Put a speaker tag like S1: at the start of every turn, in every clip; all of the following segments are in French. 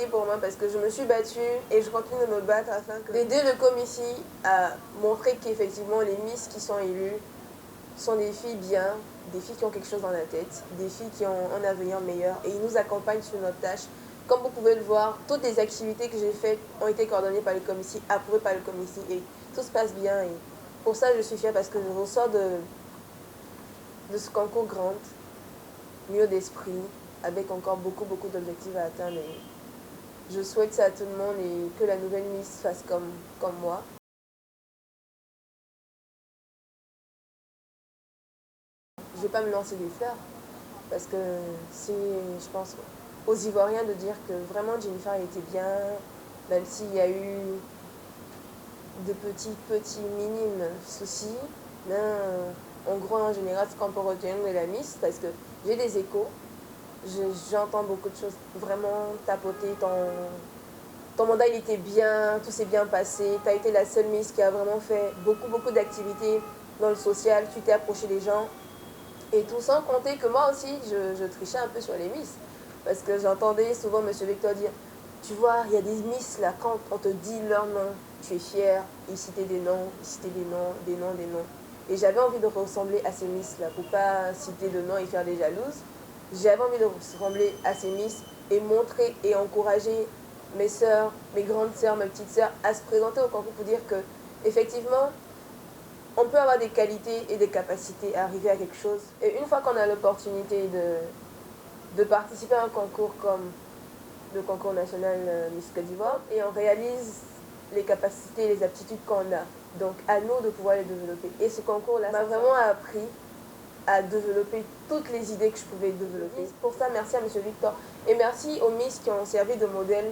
S1: fierté pour moi parce que je me suis battue et je continue de me battre afin d'aider le Comici à montrer qu'effectivement les Miss qui sont élues sont des filles bien, des filles qui ont quelque chose dans la tête, des filles qui ont un avenir meilleur et ils nous accompagnent sur notre tâche. Comme vous pouvez le voir, toutes les activités que j'ai faites ont été coordonnées par le Comici, approuvées par le Comici et tout se passe bien. Et pour ça, je suis fière parce que je ressors de ce concours grand, mieux d'esprit, avec encore beaucoup d'objectifs à atteindre. Et je souhaite ça à tout le monde et que la nouvelle Miss fasse comme moi. Je ne vais pas me lancer des fleurs parce que c'est, je pense, aux Ivoiriens de dire que vraiment Jennifer était bien, même s'il y a eu de petits minimes soucis. Mais en gros, en général, ce qu'on peut retenir de la Miss, parce que j'ai des échos, j'entends beaucoup de choses vraiment tapoter. Ton mandat, il était bien, tout s'est bien passé. Tu as été la seule Miss qui a vraiment fait beaucoup d'activités dans le social. Tu t'es approché des gens. Et tout sans compter que moi aussi, je trichais un peu sur les Miss. Parce que j'entendais souvent M. Victor dire, tu vois, il y a des Miss là, quand on te dit leur nom, tu es fier. Il citait des noms, il citait des noms, des noms, des noms. Et j'avais envie de ressembler à ces Miss là, pour pas citer de noms et faire des jalouses. J'avais envie de ressembler à ces Miss et montrer et encourager mes sœurs, mes grandes sœurs, mes petites sœurs à se présenter au concours pour dire que, effectivement, on peut avoir des qualités et des capacités à arriver à quelque chose. Et une fois qu'on a l'opportunité de participer à un concours comme le concours national Miss Côte d'Ivoire, et on réalise les capacités et les aptitudes qu'on a. Donc à nous de pouvoir les développer. Et ce concours-là m'a vraiment appris à développer toutes les idées que je pouvais développer. Pour ça, merci à M. Victor. Et merci aux Miss qui ont servi de modèle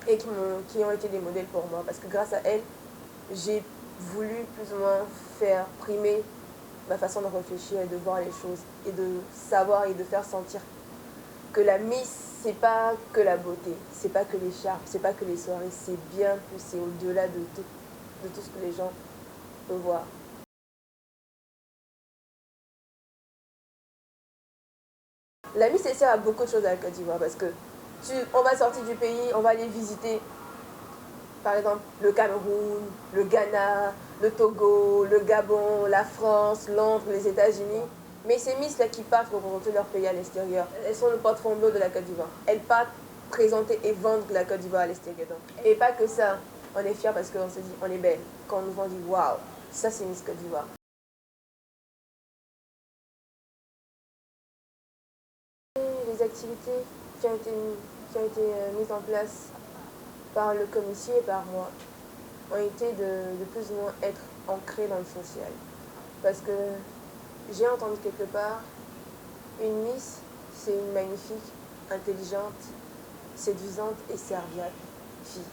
S1: et qui ont été des modèles pour moi. Parce que grâce à elles, j'ai voulu plus ou moins faire primer ma façon de réfléchir et de voir les choses et de savoir et de faire sentir que la Miss, c'est pas que la beauté, c'est pas que les charmes, c'est pas que les soirées, c'est bien plus, c'est au-delà de tout ce que les gens peuvent voir. La Miss, elle sert à beaucoup de choses à la Côte d'Ivoire parce que on va sortir du pays, on va aller visiter par exemple le Cameroun, le Ghana, le Togo, le Gabon, la France, Londres, les États-Unis. Mais ces Miss-là qui partent représenter leur pays à l'extérieur, elles sont le porte-flambeau de la Côte d'Ivoire. Elles partent présenter et vendre la Côte d'Ivoire à l'extérieur. Et pas que ça, on est fiers parce qu'on se dit on est belle. Quand on nous vend, on dit waouh, ça c'est Miss Côte d'Ivoire. Les activités qui ont été mises en place par le commissaire et par moi ont été de plus ou moins être ancrées dans le social. Parce que j'ai entendu quelque part, une Miss, c'est une magnifique, intelligente, séduisante et serviable fille.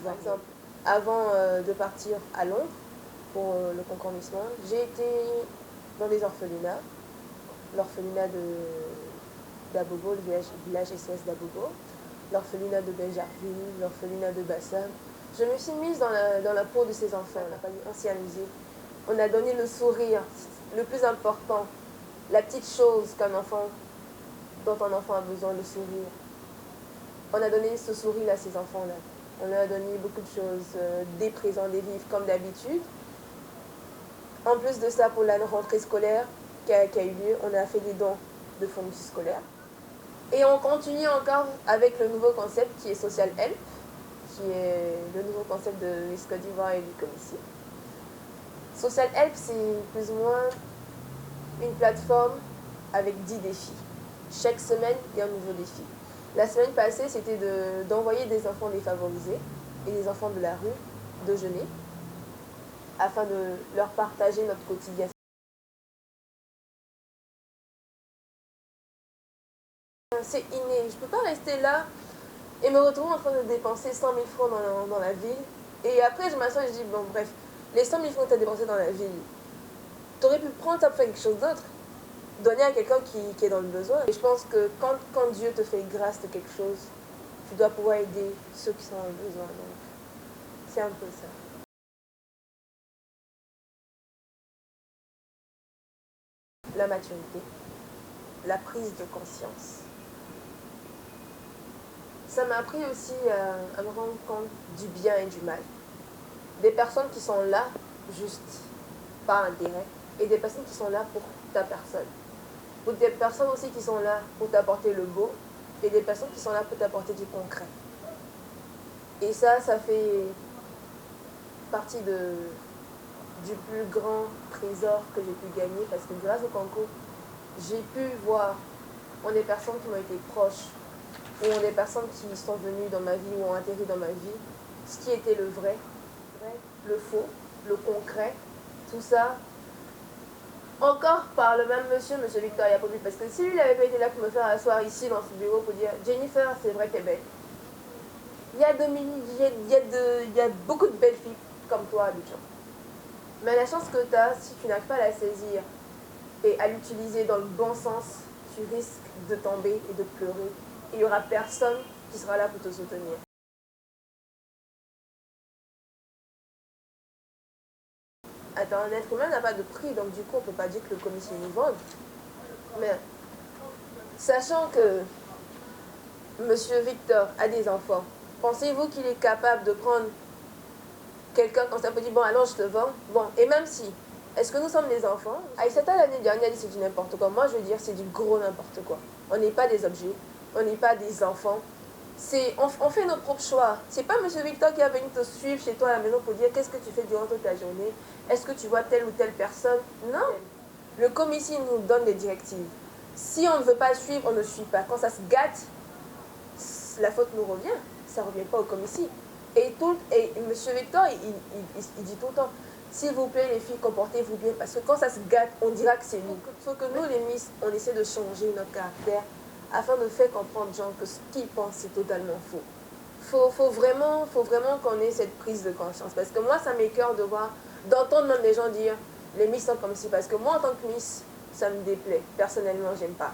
S1: Par exemple, avant de partir à Londres pour le concours Miss Monde, j'ai été dans des orphelinats, l'orphelinat d'Abobo, le village SOS d'Abobo, l'orphelinat de Benjarville, l'orphelinat de Bassam. Je me suis mise dans la peau de ces enfants, on s'y amusé. On a donné le sourire, le plus important, la petite chose dont un enfant a besoin, le sourire. On a donné ce sourire à ces enfants-là. On leur a donné beaucoup de choses, des présents, des livres comme d'habitude. En plus de ça, pour la rentrée scolaire qui a eu lieu, on a fait des dons de fournitures scolaires. Et on continue encore avec le nouveau concept qui est Social Help, qui est le nouveau concept de Miss Côte d'Ivoire et du Comici. Social Help, c'est plus ou moins une plateforme avec 10 défis. Chaque semaine, il y a un nouveau défi. La semaine passée, c'était d'envoyer des enfants défavorisés et des enfants de la rue déjeuner afin de leur partager notre quotidien. C'est inné. Je ne peux pas rester là et me retrouver en train de dépenser 100 000 francs dans la ville. Et après, je m'assois et je dis, bon, bref, les 100 000 francs que tu as dépensés dans la ville, tu aurais pu prendre ça pour faire quelque chose d'autre. Donner à quelqu'un qui est dans le besoin. Et je pense que quand Dieu te fait grâce de quelque chose, tu dois pouvoir aider ceux qui sont dans le besoin. Donc, c'est un peu ça. La maturité, la prise de conscience. ça m'a appris aussi à me rendre compte du bien et du mal. Des personnes qui sont là juste par intérêt et des personnes qui sont là pour ta personne. Ou des personnes aussi qui sont là pour t'apporter le beau et des personnes qui sont là pour t'apporter du concret. Et ça fait partie du plus grand trésor que j'ai pu gagner parce que grâce au concours, j'ai pu voir des personnes qui m'ont été proches ou des personnes qui sont venues dans ma vie ou ont atterri dans ma vie, ce qui était le vrai, le faux, le concret, tout ça. Encore par le même monsieur Victor Yacobi, parce que si lui n'avait pas été là pour me faire asseoir ici dans ce bureau pour dire Jennifer, c'est vrai, t'es belle. Il y a beaucoup de belles filles comme toi à Abidjan. Mais la chance que tu as, si tu n'arrives pas à la saisir et à l'utiliser dans le bon sens, tu risques de tomber et de pleurer. Et il n'y aura personne qui sera là pour te soutenir. Attends, un être humain n'a pas de prix, donc du coup, on ne peut pas dire que le commissaire nous vende. Mais sachant que Monsieur Victor a des enfants, pensez-vous qu'il est capable de prendre quelqu'un quand ça peut dire bon alors je te vends? Bon, et même si, est-ce que nous sommes des enfants? Aïssata l'année dernière a dit c'est du n'importe quoi. Moi je veux dire c'est du gros n'importe quoi. On n'est pas des objets, on n'est pas des enfants. On fait nos propres choix. C'est pas Monsieur Victor qui est venu te suivre chez toi à la maison pour dire qu'est-ce que tu fais durant toute ta journée. Est-ce que tu vois telle ou telle personne? Non. Le commissaire nous donne des directives. Si on ne veut pas suivre, on ne suit pas. Quand ça se gâte, la faute nous revient. Ça ne revient pas au commissaire. Et M. Victor, il dit tout le temps, s'il vous plaît les filles, comportez-vous bien. Parce que quand ça se gâte, on dira que c'est nous. Sauf que nous, les Miss, on essaie de changer notre caractère afin de faire comprendre aux gens que ce qu'ils pensent, c'est totalement faux. Faut vraiment qu'on ait cette prise de conscience. Parce que moi, ça m'écoeure d'entendre même des gens dire, les Miss sont comme ci. Parce que moi, en tant que Miss, ça me déplaît. Personnellement, j'aime pas.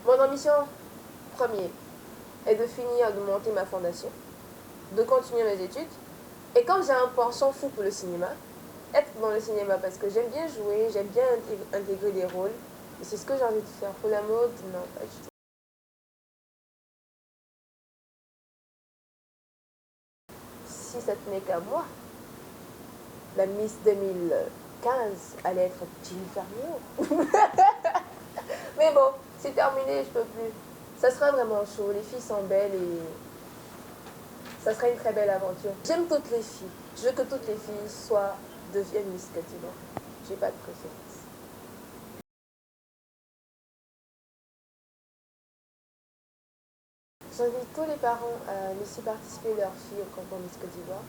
S1: Mon ambition première est de finir de monter ma fondation, de continuer mes études. Et quand j'ai un penchant fou pour le cinéma, être dans le cinéma parce que j'aime bien jouer, j'aime bien intégrer des rôles. Et c'est ce que j'ai envie de faire. Pour la mode, non, pas du tout. Si ça tenait qu'à moi, la Miss 2015 allait être Jennifer Mio. Mais bon, c'est terminé, je peux plus. Ça sera vraiment chaud, les filles sont belles et ça sera une très belle aventure. J'aime toutes les filles. Je veux que toutes les filles deviennent Miss Côte d'Ivoire. J'ai pas de préférence. J'invite tous les parents à laisser participer leurs filles au concours Miss Côte d'Ivoire.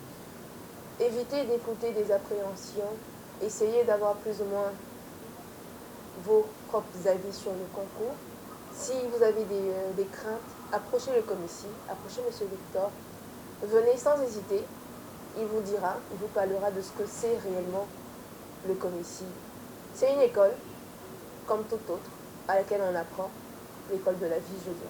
S1: Évitez d'écouter des appréhensions. Essayez d'avoir plus ou moins vos propres avis sur le concours. Si vous avez des craintes, approchez le commissaire, approchez M. Victor. Venez sans hésiter. Il vous dira, il vous parlera de ce que c'est réellement le commissaire. C'est une école, comme toute autre, à laquelle on apprend, l'école de la vie, je veux dire.